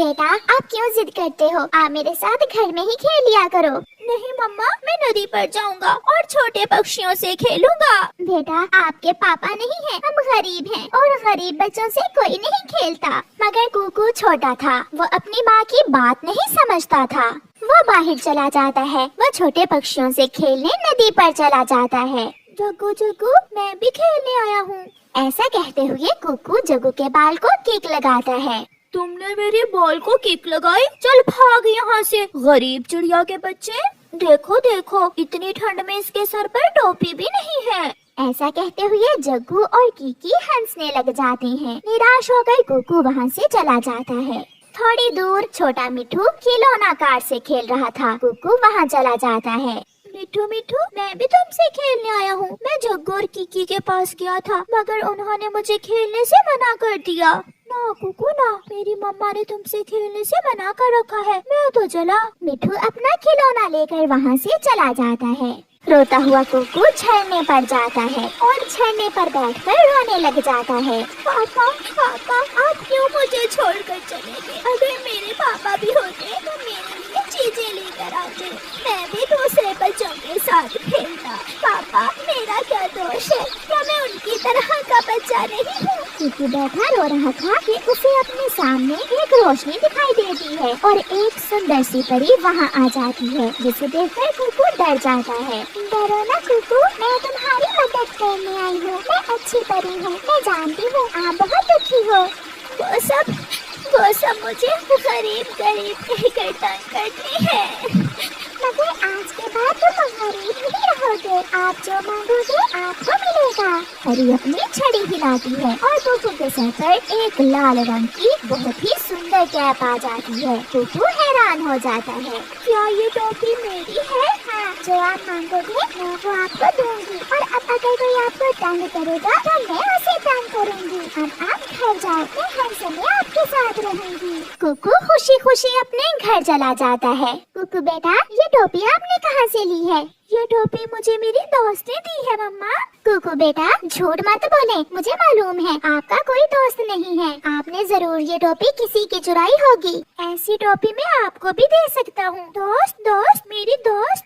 बेटा आप क्यों जिद करते हो? आप मेरे साथ घर में ही खेल लिया करो। नहीं मम्मा, मैं नदी पर जाऊंगा और छोटे पक्षियों से खेलूंगा। बेटा आपके पापा नहीं हैं, हम गरीब हैं और गरीब बच्चों से कोई नहीं खेलता। मगर कुकू छोटा था, वो अपनी माँ की बात नहीं समझता था। वो बाहर चला जाता है, वो छोटे पक्षियों से खेलने नदी पर चला जाता है। जग्गू जग्गू, मैं भी खेलने आया हूँ। ऐसा कहते हुए कुकू जग्गू के बाल को किक लगाता है। तुमने मेरे बॉल को किक लगाई? चल भाग यहाँ से, गरीब चिड़िया के बच्चे। देखो देखो, इतनी ठंड में इसके सर पर टोपी भी नहीं है। ऐसा कहते हुए जग्गू और कीकी हंसने लग जाते हैं। निराश होकर कुकू वहाँ से चला जाता है। थोड़ी दूर छोटा मिठू खिलौना कार से खेल रहा था। कुकू वहाँ चला जाता है। मिठू मिठू, मैं भी तुमसे खेलने आया हूँ। मैं जग्गू और कीकी के पास गया था, मगर उन्होंने मुझे खेलने से मना कर दिया। ना कुकू ना, मेरी मम्मा ने तुमसे खेलने से मना कर रखा है। मैं तो चला। मिठू अपना खिलौना लेकर वहाँ से चला जाता है। रोता हुआ कुकू झरने पर जाता है और झरने पर बैठकर रोने लग जाता है। पापा पापा, आप क्यों मुझे छोड़कर चले गए? अगर मेरे पापा भी होते तो मेरे लिए चीजें लेकर आते, मैं भी दूसरे बच्चों के साथ खेलता। पापा, मेरा क्या दोष है? क्या मैं उनकी तरह का बच्चा नहीं हूँ? कुकू बैठा रो रहा था कि उसे अपने सामने एक रोशनी दिखाई देती है और एक सुंदर सी परी वहाँ आ जाती है, जिसे देखकर कुकू डर जाता है। डरो ना कुकू, मैं तुम्हारी मदद करने आई हूँ। मैं अच्छी परी हूँ, मैं जानती हूँ आप बहुत दुखी हो। वो सब मुझे गरीब गरीब कहकर तंग करती है। मगर आज के बाद तुम गरीब नहीं रहोगे, आप जो मांगोगे आपको मिलेगा। परी अपनी छड़ी हिलाती है और कुकू के सर पर एक लाल रंग की बहुत ही सुंदर कैप आ जाती है। कुकू हैरान हो जाता है। क्या ये टोपी मेरी है? हाँ, जो आप मांगोगे मैं वो आपको दूंगी। और अब अगर कोई आपको तंग करेगा तो मैं उसे तंग करूंगी। अब आप घर जाओ, मैं हर समय आपके साथ रहूंगी। कुकू खुशी खुशी अपने घर चला जाता है। कुकू बेटा, ये टोपी आपने कहाँ से ली है? ये टोपी मुझे मेरी दोस्त ने दी है मम्मा। कुकू बेटा झूठ मत बोले, मुझे मालूम है आपका कोई दोस्त नहीं है। आपने जरूर ये टोपी किसी की चुराई होगी। ऐसी टोपी मैं आपको भी दे सकता हूँ। दोस्त,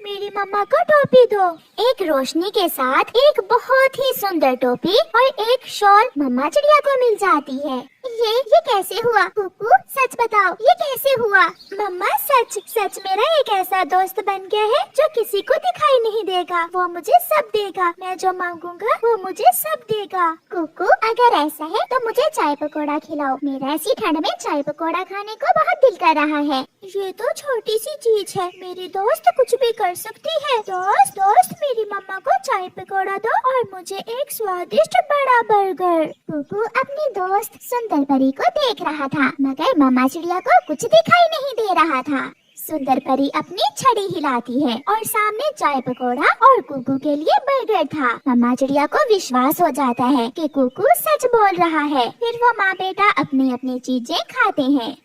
मेरी मम्मा को टोपी दो। एक रोशनी के साथ एक बहुत ही सुंदर टोपी और एक शॉल मम्मा चिड़िया को मिल जाती है। ये कैसे हुआ? कुकू सच बताओ, ये कैसे हुआ? मम्मा सच मेरा एक ऐसा दोस्त बन गया है जो किसी को दिखाई नहीं देगा। वो मुझे सब देगा, मैं जो मांगूंगा वो मुझे सब देगा। कुकू अगर ऐसा है तो मुझे चाय पकौड़ा खिलाओ। मेरा ऐसी ठंड में चाय पकौड़ा खाने को बहुत दिल कर रहा है। ये तो छोटी सी चीज है, मेरी दोस्त कुछ भी कर सकती है। दोस्त मेरी मम्मा को चाय पकौड़ा दो और मुझे एक स्वादिष्ट बड़ा बर्गर। कुकू अपनी दोस्त सुंदर परी को देख रहा था, मगर मम्मा चिड़िया को कुछ दिखाई नहीं दे रहा था। सुंदर परी अपनी छड़ी हिलाती है और सामने चाय पकौड़ा और कुकू के लिए बर्गर था। मम्मा चिड़िया को विश्वास हो जाता है कि कुकू सच बोल रहा है। फिर वो माँ बेटा अपनी अपनी चीजें खाते हैं।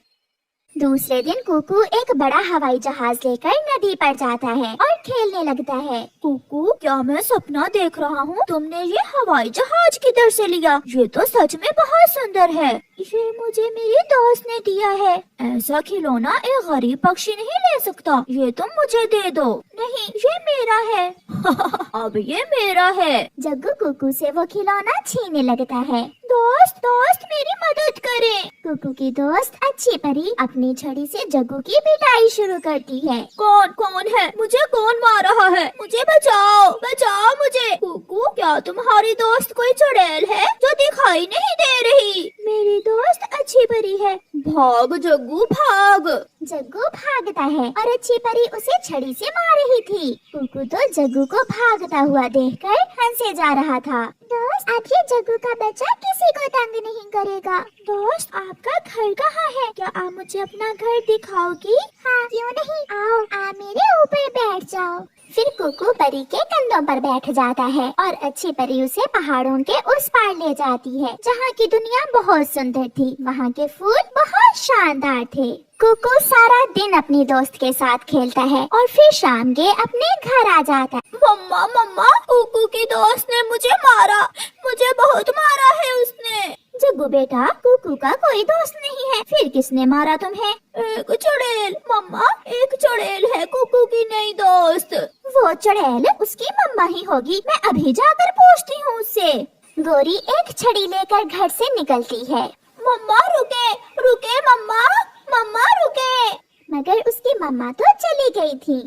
दूसरे दिन कुकू एक बड़ा हवाई जहाज लेकर नदी पर जाता है और खेलने लगता है। कुकू, क्या मैं सपना देख रहा हूँ? तुमने ये हवाई जहाज किधर से लिया? ये तो सच में बहुत सुंदर है। ये मुझे मेरी दोस्त ने दिया है। ऐसा खिलौना एक गरीब पक्षी नहीं ले सकता। ये तुम मुझे दे दो। नहीं, ये मेरा है। अब ये मेरा है। जग्गू कुकू से वो खिलौना छीनने लगता है। दोस्त मेरी मदद करें। कुकू की दोस्त अच्छी परी अपनी छड़ी से जग्गू की पिटाई शुरू करती है। कौन है? मुझे कौन मार रहा है? मुझे बचाओ मुझे। कुकू, क्या तुम्हारी दोस्त कोई चुड़ैल है जो दिखाई नहीं दे रही? मेरी दोस्त अच्छी परी है। भाग जग्गू भाग। जग्गू भागता है और अच्छी परी उसे छड़ी से मार रही थी। कुकू तो जग्गू को भागता हुआ देखकर हंसे जा रहा था। दोस्त, अब ये जग्गू का बच्चा किसी को तंग नहीं करेगा। दोस्त, आपका घर कहाँ है? क्या आप मुझे अपना घर दिखाओगी? हाँ, क्यों नहीं, आओ आप मेरे ऊपर बैठ जाओ। फिर कुकू परी के कंधों पर बैठ जाता है और अच्छी परी उसे पहाड़ों के उस पार ले जाती है, जहाँ की दुनिया बहुत सुंदर थी। वहाँ के फूल बहुत शानदार थे। कुकू सारा दिन अपनी दोस्त के साथ खेलता है और फिर शाम के अपने घर आ जाता है। मम्मा, कुकू की दोस्त ने मुझे मारा। मुझे बहुत मारा है उसने। जग्गू बेटा, कुकू का कोई दोस्त नहीं है, फिर किसने मारा तुम्हें? एक चुड़ैल मम्मा, एक चुड़ैल है कुकू की नई दोस्त। वो चुड़ैल उसकी मम्मा ही होगी, मैं अभी जाकर पूछती हूँ उससे। गोरी एक छड़ी लेकर घर से निकलती है। मम्मा रुके, रुके मम्मा, मम्मा रुके। मगर उसकी मम्मा तो चली गई थी।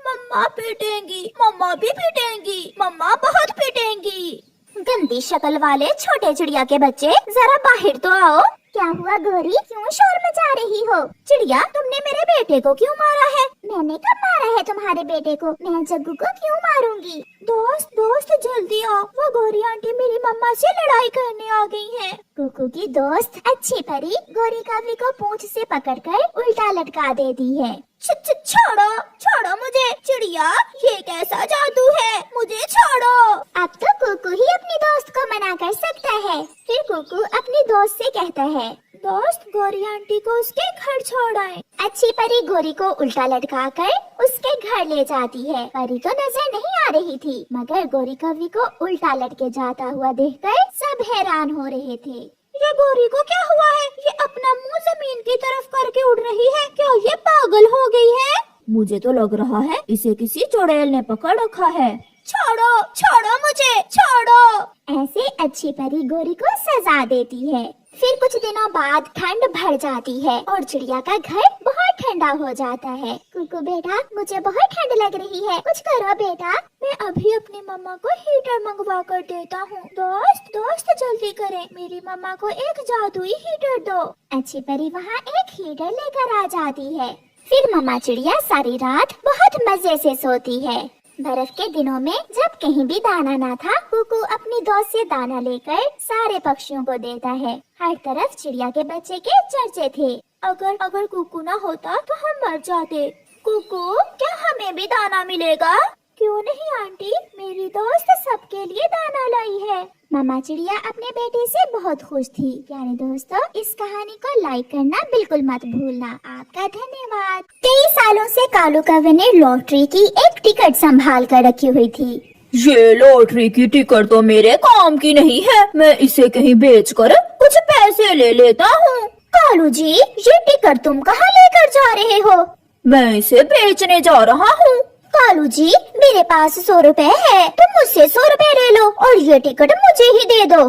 मम्मा पीटेंगी, मम्मा भी पीटेंगी, मम्मा बहुत पीटेंगी। गंदी शक्ल वाले छोटे चिड़िया के बच्चे, जरा बाहर तो आओ। क्या हुआ गोरी, क्यों शोर मचा रही हो? चिड़िया, तुमने मेरे बेटे को क्यों मारा है? मैंने कब मारा है तुम्हारे बेटे को? मैं जग्गू को क्यों मारूंगी? दोस्त दोस्त जल्दी आओ, वो गोरी आंटी मेरी मम्मा से लड़ाई करने आ गई हैं। कुकू की दोस्त अच्छी परी गोरी कवि को पूंछ से पकड़कर उल्टा लटका देती है। छोड़ो, छोड़ो मुझे। चिड़िया, ये कैसा जादू है, मुझे छोड़ो। अब तो कुकू ही अपनी दोस्त को मना कर सकता है। फिर कुकू अपनी दोस्त से कहता है, दोस्त गोरी आंटी को उसके घर छोड़ आए। अच्छी परी गोरी को उल्टा लटकाकर उसके घर ले जाती है। परी को नजर नहीं आ रही थी, मगर गोरी कवि को उल्टा लटके जाता हुआ देखकर सब हैरान हो रहे थे। ये गोरी को क्या हुआ है? ये अपना मुंह जमीन की तरफ करके उड़ रही है, क्या ये पागल हो गई है? मुझे तो लग रहा है इसे किसी चुड़ैल ने पकड़ रखा है। छोड़ो, छोड़ो मुझे, छोड़ो। ऐसे अच्छी परी गोरी को सजा देती है। फिर कुछ दिनों बाद ठंड बढ़ जाती है और चिड़िया का घर बहुत ठंडा हो जाता है। कुकू बेटा, मुझे बहुत ठंड लग रही है, कुछ करो बेटा। मैं अभी अपनी मम्मा को हीटर मंगवा कर देता हूँ। दोस्त दोस्त जल्दी करें, मेरी मम्मा को एक जादुई हीटर दो। अच्छी परी वहाँ एक हीटर लेकर आ जाती है। फिर मम्मा चिड़िया सारी रात बहुत मजे से सोती है। बर्फ के दिनों में जब कहीं भी दाना ना था, कुकू अपनी दोस्त से दाना लेकर सारे पक्षियों को देता है। हर तरफ चिड़िया के बच्चे के चर्चे थे। अगर कुकू ना होता तो हम मर जाते। कुकू, क्या हमें भी दाना मिलेगा? क्यों नहीं आंटी, मेरी दोस्त सबके लिए दाना लाई है। मामा चिड़िया अपने बेटे से बहुत खुश थी। प्यारे दोस्तों, इस कहानी को लाइक करना बिल्कुल मत भूलना। आपका धन्यवाद। कई सालों से कालू कौवे ने लॉटरी की एक टिकट संभाल कर रखी हुई थी। ये लॉटरी की टिकट तो मेरे काम की नहीं है, मैं इसे कहीं बेचकर कुछ पैसे ले लेता हूँ। कालू जी, ये टिकट तुम कहाँ लेकर जा रहे हो? मैं इसे बेचने जा रहा हूँ। कालू जी, मेरे पास 100 रुपए है, तुम मुझसे 100 रुपए ले लो और ये टिकट मुझे ही दे दो।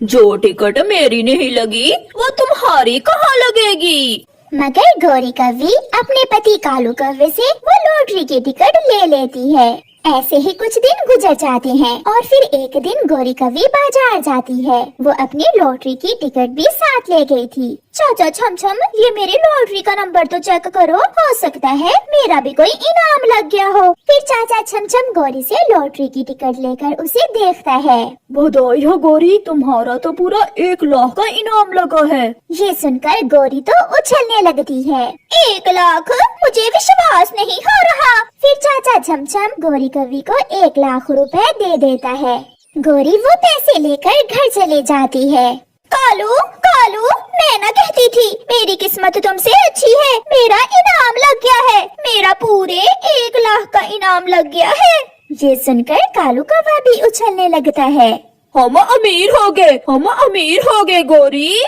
जो टिकट मेरी नहीं लगी, वो तुम्हारी कहाँ लगेगी? मगर गोरी कवि अपने पति कालू कौवे से वो लॉटरी की टिकट ले लेती है। ऐसे ही कुछ दिन गुजर जाते हैं और फिर एक दिन गोरी कवि बाजार जाती है। वो अपनी लॉटरी की टिकट भी साथ ले गई थी। चाचा छमछम, ये मेरी लॉटरी का नंबर तो चेक करो, हो सकता है मेरा भी कोई इनाम लग गया हो। फिर चाचा छमछम गोरी से लॉटरी की टिकट लेकर उसे देखता है। बधाई हो गोरी, तुम्हारा तो पूरा 1 लाख का इनाम लगा है। ये सुनकर गोरी तो उछलने लगती है। 1 लाख? मुझे विश्वास नहीं हो रहा। फिर चाचा छमछम गोरी कवि को 1 लाख रुपए दे देता है। गोरी वो पैसे लेकर घर चले जाती है। कालू, कालू, मैं ना कहती थी मेरी किस्मत तुमसे अच्छी है, मेरा इनाम लग गया है, मेरा पूरे 1 लाख का इनाम लग गया है। ये सुनकर कालू कौवा भी उछलने लगता है। हम अमीर हो गए, हम अमीर हो गए गोरी।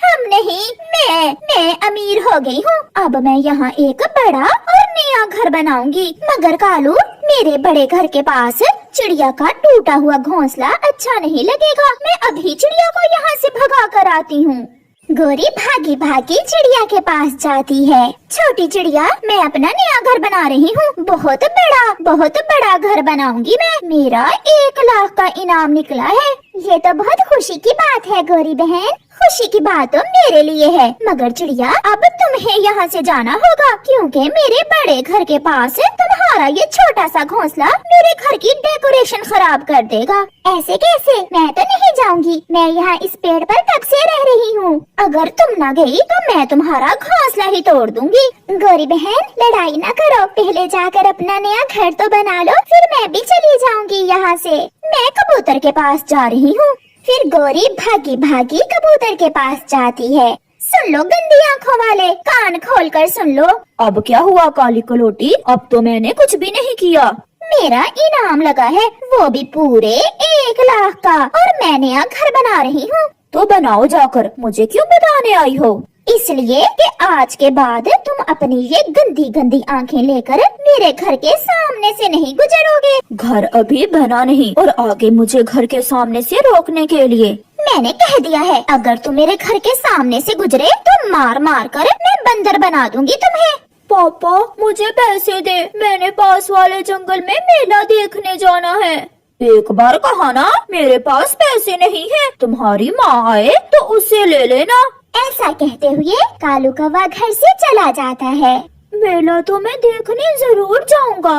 हम नहीं, मैं अमीर हो गई हूँ। अब मैं यहाँ एक बड़ा और नया घर बनाऊंगी। मगर कालू, मेरे बड़े घर के पास चिड़िया का टूटा हुआ घोंसला अच्छा नहीं लगेगा। मैं अभी चिड़िया को यहाँ से भगा कर आती हूँ। गोरी भागी भागी चिड़िया के पास जाती है। छोटी चिड़िया, मैं अपना नया घर बना रही हूँ। बहुत बड़ा घर बनाऊंगी मैं। मेरा 1 लाख का इनाम निकला है। ये तो बहुत खुशी की बात है गोरी बहन। खुशी की बात तो मेरे लिए है, मगर चिड़िया अब तुम्हें यहाँ से जाना होगा, क्योंकि मेरे बड़े घर के पास तुम्हारा ये छोटा सा घोंसला मेरे घर की डेकोरेशन खराब कर देगा। ऐसे कैसे? मैं तो नहीं जाऊंगी। मैं यहाँ इस पेड़ पर कब से रह रही हूँ। अगर तुम न गई तो मैं तुम्हारा घोंसला ही तोड़ दूंगी। गोरी बहन, लड़ाई न करो, पहले जाकर अपना नया घर तो बना लो, फिर मैं भी चली जाऊंगी यहाँ से। मैं कबूतर के पास जा रही हूँ। फिर गोरी भागी भागी कबूतर के पास जाती है। सुन लो गंदी आँखों वाले, कान खोलकर सुन लो। अब क्या हुआ काली कलोटी? अब तो मैंने कुछ भी नहीं किया। मेरा इनाम लगा है, वो भी पूरे 1 लाख का, और मैंने यहाँ घर बना रही हूँ। तो बनाओ जाकर, मुझे क्यों बताने आई हो? इसलिए कि आज के बाद तुम अपनी ये गंदी गंदी आंखें लेकर मेरे घर के सामने से नहीं गुजरोगे। घर अभी बना नहीं और आगे मुझे घर के सामने से रोकने के लिए। मैंने कह दिया है, अगर तुम मेरे घर के सामने से गुजरे तो मार मार कर मैं बंदर बना दूंगी तुम्हें। पापा मुझे पैसे दे, मैंने पास वाले जंगल में मेला देखने जाना है। एक बार कहा ना, मेरे पास पैसे नहीं है, तुम्हारी माँ आए तो उससे ले लेना। ऐसा कहते हुए कालू कौवा घर से चला जाता है। मेला तो मैं देखने जरूर जाऊंगा।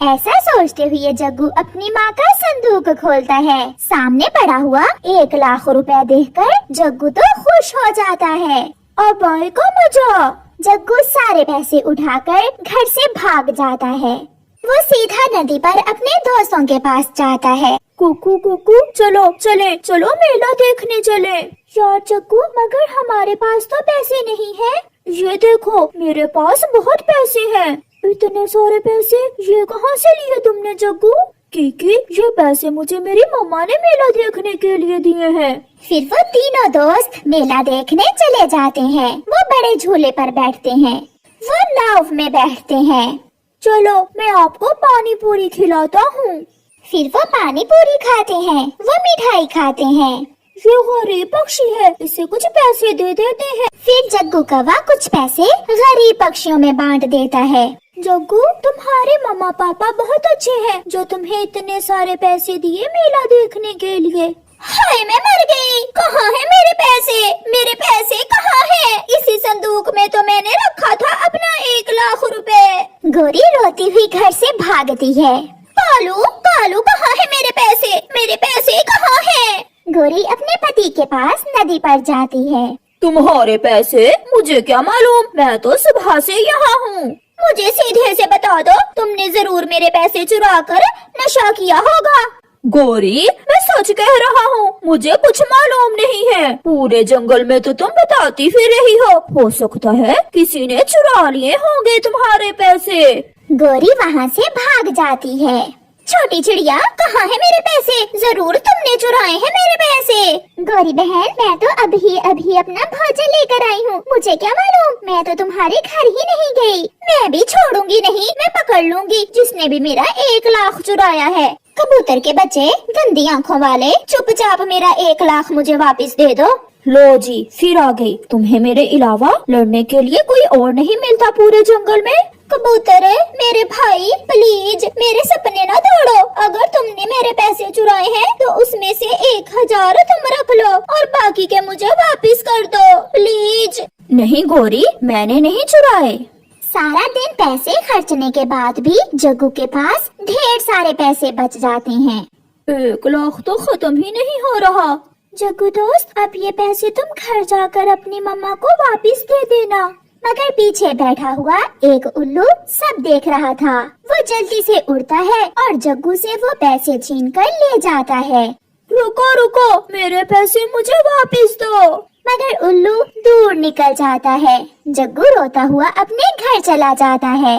ऐसा सोचते हुए जग्गू अपनी माँ का संदूक खोलता है। सामने पड़ा हुआ 1 लाख रुपए देखकर जग्गू तो खुश हो जाता है। अब आएगा मजा। जग्गू सारे पैसे उठाकर घर से भाग जाता है। वो सीधा नदी पर अपने दोस्तों के पास जाता है। कुकू कुकू चलो चले, चलो मेला देखने चले। यार जग्गू, मगर हमारे पास तो पैसे नहीं है। ये देखो मेरे पास बहुत पैसे हैं। इतने सारे पैसे ये कहाँ से लिए तुमने जग्गू? क्योंकि ये पैसे मुझे मेरी मम्मा ने मेला देखने के लिए दिए हैं। फिर वो तीनों दोस्त मेला देखने चले जाते हैं। वो बड़े झूले पर बैठते हैं, वो नाव में बैठते हैं। चलो मैं आपको पानी पूरी खिलाता हूँ। फिर वो पानी पूरी खाते हैं, वो मिठाई खाते हैं। ये गरीब पक्षी है, इसे कुछ पैसे दे देते हैं। फिर जग्गू कौवा कुछ पैसे गरीब पक्षियों में बांट देता है। जग्गू, तुम्हारे मम्मा पापा बहुत अच्छे हैं जो तुम्हें इतने सारे पैसे दिए मेला देखने के लिए। हाय मैं मर गई, कहाँ है मेरे पैसे? मेरे पैसे कहाँ है? इसी संदूक में तो मैंने रखा था अपना 1 लाख रुपए। गोरी रोती हुई घर से भागती है। कालू कालू, कहाँ है मेरे पैसे? मेरे पैसे कहाँ है? गोरी अपने पति के पास नदी पर जाती है। तुम्हारे पैसे? मुझे क्या मालूम, मैं तो सुबह से यहाँ हूँ। मुझे सीधे से बता दो, तुमने जरूर मेरे पैसे चुरा कर नशा किया होगा। गोरी, मैं सच कह रहा हूँ, मुझे कुछ मालूम नहीं है। पूरे जंगल में तो तुम बताती फिर रही हो सकता है किसी ने चुरा लिए होंगे तुम्हारे पैसे। गोरी वहाँ से भाग जाती है। छोटी चिड़िया, कहाँ है मेरे पैसे? जरूर तुमने चुराए हैं मेरे पैसे। गोरी बहन, मैं तो अभी अभी अपना भोजन लेकर आई हूँ, मुझे क्या मालूम, मैं तो तुम्हारे घर ही नहीं गई। मैं भी छोड़ूंगी नहीं, मैं पकड़ लूंगी जिसने भी मेरा 1 लाख चुराया है। कबूतर के बच्चे, गंदी आँखों वाले, चुपचाप मेरा 1 लाख मुझे वापस दे दो। लो जी, फिर आ गई। तुम्हें मेरे अलावा लड़ने के लिए कोई और नहीं मिलता पूरे जंगल में? कबूतर मेरे भाई, प्लीज मेरे सपने ना तोड़ो। अगर तुमने मेरे पैसे चुराए हैं तो उसमें से 1000 तुम रख लो और बाकी के मुझे वापस कर दो प्लीज। नहीं गोरी, मैंने नहीं चुराए। सारा दिन पैसे खर्चने के बाद भी जग्गू के पास ढेर सारे पैसे बच जाते हैं। 1 लाख तो खत्म ही नहीं हो रहा। जग्गू दोस्त, अब ये पैसे तुम घर जाकर अपनी मम्मा को वापस दे देना। मगर पीछे बैठा हुआ एक उल्लू सब देख रहा था। वो जल्दी से उड़ता है और जग्गू से वो पैसे छीन कर ले जाता है। रुको रुको, मेरे पैसे मुझे वापस दो। मगर उल्लू दूर निकल जाता है। जग्गू रोता हुआ अपने घर चला जाता है।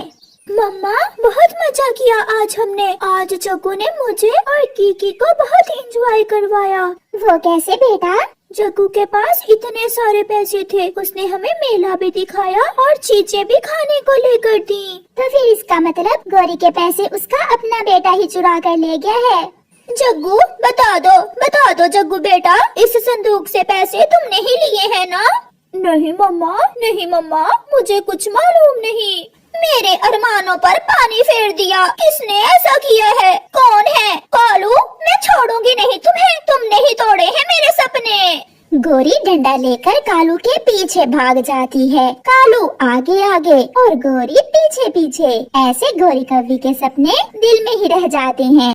मम्मा, बहुत मजा किया आज हमने। आज जग्गू ने मुझे और कीकी को बहुत एंजॉय करवाया। वो कैसे बेटा? जग्गू के पास इतने सारे पैसे थे, उसने हमें मेला भी दिखाया और चीजें भी खाने को लेकर दी। तो फिर इसका मतलब गोरी के पैसे उसका अपना बेटा ही चुरा कर ले गया है। जग्गू बता दो जग्गू बेटा, इस संदूक से पैसे तुमने ही लिए हैं ना? नहीं मम्मा, मुझे कुछ मालूम नहीं। मेरे अरमानों पर पानी फेर दिया, किसने ऐसा किया है? कौन है? कालू, मैं छोड़ूंगी नहीं तुम्हें, तुमने ही तोड़े हैं मेरे सपने। गोरी डंडा लेकर कालू के पीछे भाग जाती है। कालू आगे आगे और गोरी पीछे पीछे। ऐसे गोरी कौवी के सपने दिल में ही रह जाते हैं।